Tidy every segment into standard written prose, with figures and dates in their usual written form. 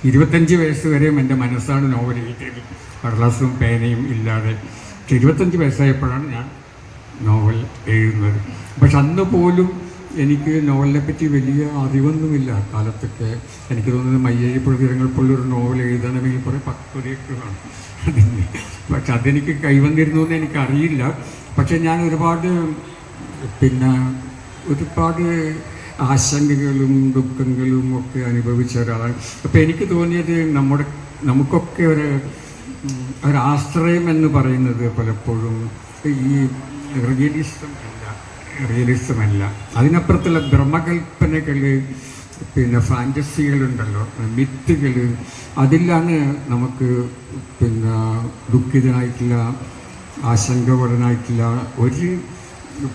25 വയസ്സ് വരെയും എൻ്റെ മനസ്സാണ് നോവൽ എഴുതിയത്, കടലാസും പേനയും ഇല്ലാതെ. പക്ഷെ 25 വയസ്സായപ്പോഴാണ് ഞാൻ നോവൽ എഴുതുന്നത്. പക്ഷെ അന്ന് പോലും എനിക്ക് നോവലിനെ പറ്റി വലിയ അറിവൊന്നുമില്ല. കാലത്തൊക്കെ എനിക്ക് തോന്നുന്നത് മയ്യഴി പ്രതിരങ്ങൾ പോലൊരു നോവൽ എഴുതണമെങ്കിൽ കുറേ പക്വതയൊക്കെ വേണം അതിന്. പക്ഷെ അതെനിക്ക് കൈവന്നിരുന്നു എന്ന് എനിക്കറിയില്ല. പക്ഷെ ഞാൻ ഒരുപാട് ആശങ്കകളും ദുഃഖങ്ങളും ഒക്കെ അനുഭവിച്ച ഒരാളാണ്. അപ്പോൾ എനിക്ക് തോന്നിയത് നമുക്കൊക്കെ ഒരാശ്രയം എന്ന് പറയുന്നത് പലപ്പോഴും ഈ റിയലിസം അല്ല, അതിനപ്പുറത്തുള്ള ഭ്രമകൽപ്പനകൾ, ഫാൻറ്റസികളുണ്ടല്ലോ, മിത്തുകൾ, അതിലാണ് നമുക്ക് ദുഃഖിതനായിട്ടുള്ള ആശങ്കപരനായിട്ടുള്ള ഒരു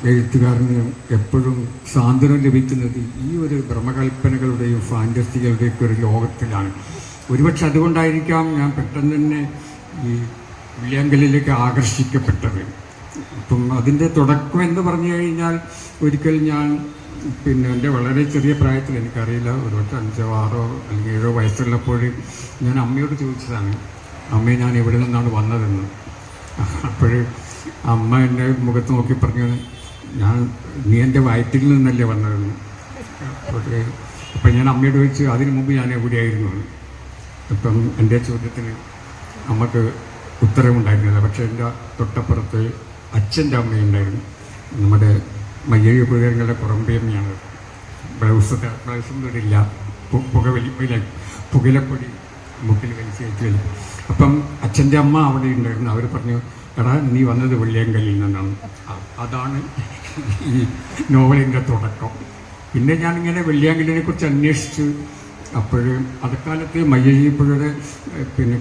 എഴുത്തുകാരന് എപ്പോഴും സാന്ത്വനം ലഭിക്കുന്നത് ഈ ഒരു ഭ്രമകൽപ്പനകളുടെയും ഫാൻറ്റസികളുടെയൊക്കെ ഒരു ലോകത്തിലാണ്. ഒരുപക്ഷെ അതുകൊണ്ടായിരിക്കാം ഞാൻ പെട്ടെന്ന് തന്നെ ഈ വില്യാങ്കലിലേക്ക് ആകർഷിക്കപ്പെട്ടത്. അപ്പം അതിൻ്റെ തുടക്കം എന്ന് പറഞ്ഞു കഴിഞ്ഞാൽ, ഒരിക്കൽ ഞാൻ എൻ്റെ വളരെ ചെറിയ പ്രായത്തിൽ, എനിക്കറിയില്ല, ഒരുപക്ഷെ 5, 6 അല്ലെങ്കിൽ 7 വയസ്സുള്ളപ്പോൾ ഞാൻ അമ്മയോട് ചോദിച്ചതാണ്, അമ്മയെ ഞാൻ എവിടെ നിന്നാണ് വന്നതെന്ന്. അപ്പോൾ അമ്മ എൻ്റെ മുഖത്ത് നോക്കി പറഞ്ഞു, നീ എൻ്റെ വയറ്റിൽ നിന്നല്ലേ വന്നതെന്ന്. അപ്പം ഞാൻ അമ്മയോട് ചോദിച്ചു, അതിനു മുമ്പ് ഞാൻ എവിടെയായിരുന്നു. അപ്പം എൻ്റെ ചോദ്യത്തിന് അമ്മക്ക് ഉത്തരവുണ്ടായിരുന്നില്ല. പക്ഷേ എൻ്റെ തൊട്ടപ്പുറത്ത് അച്ഛൻ്റെ അമ്മയുണ്ടായിരുന്നു, നമ്മുടെ മയ്യഴി പ്രതിരങ്ങളുടെ പുറമ്പേമ്മയാണ്. ബ്ലൗസും തൊടില്ല, പുകയിലപ്പൊടി മുക്കിൽ വലിച്ചു. അപ്പം അച്ഛൻ്റെ അമ്മ അവിടെ ഉണ്ടായിരുന്നു. അവർ പറഞ്ഞു, എടാ നീ വന്നത് വെള്ളിയങ്കലിൽ നിന്നാണ്. അതാണ് ഈ നോവലിൻ്റെ തുടക്കം. പിന്നെ ഞാനിങ്ങനെ വെള്ളിയാങ്കലിനെ കുറിച്ച് അന്വേഷിച്ചു. അപ്പോൾ അക്കാലത്ത് മയ്യഴി പുഴയുടെ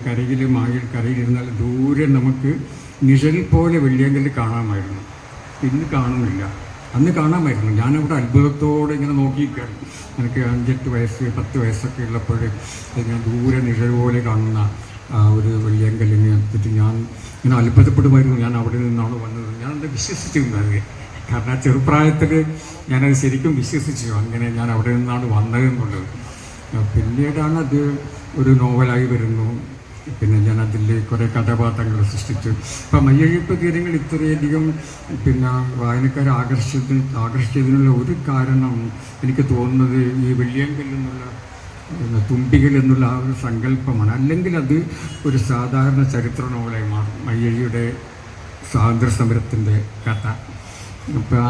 കരയിലിരുന്നാൽ ദൂരെ നമുക്ക് നിഴൽ പോലെ വെള്ളിയാങ്കല്ല് കാണാമായിരുന്നു. ഇന്ന് കാണുന്നില്ല, അന്ന് കാണാമായിരുന്നു. ഞാനവിടെ അത്ഭുതത്തോടെ ഇങ്ങനെ നോക്കിയിരിക്കുകയാണ്. എനിക്ക് 5-8 വയസ്സ് 10 വയസ്സൊക്കെ ഉള്ളപ്പോൾ ഇങ്ങനെ ദൂരെ നിഴൽ പോലെ കാണുന്ന ഒരു വെള്ളിയങ്കല്ലിനെ പറ്റി ഞാൻ ഇങ്ങനെ അത്ഭുതപ്പെടുമായിരുന്നു. ഞാൻ അവിടെ നിന്നാണ് വന്നത്. ഞാനത് വിശ്വസിച്ചിരുന്നത്. കാരണം ചെറുപ്രായത്തിൽ ഞാനത് ശരിക്കും വിശ്വസിച്ചു, അങ്ങനെ ഞാൻ അവിടെ നിന്നാണ് വന്നതെന്നുള്ളത്. പിന്നീടാണ് അത് ഒരു നോവലായി വരുന്നു. പിന്നെ ഞാൻ അതിൽ കുറേ കഥാപാത്രങ്ങൾ സൃഷ്ടിച്ചു. ഇപ്പം മയ്യഴി പ്രതിരങ്ങൾ ഇത്രയധികം വായനക്കാരെ ആകർഷിച്ചതിനുള്ള ഒരു കാരണം എനിക്ക് തോന്നുന്നത് ഈ വെള്ളിയങ്കല്ലെന്നുള്ള തുമ്പികൾ എന്നുള്ള ആ ഒരു സങ്കല്പമാണ്. അല്ലെങ്കിൽ അത് ഒരു സാധാരണ ചരിത്ര നോവലായി മാറും. മയ്യഴിയുടെ സ്വാതന്ത്ര്യ സമരത്തിൻ്റെ കഥ. അപ്പം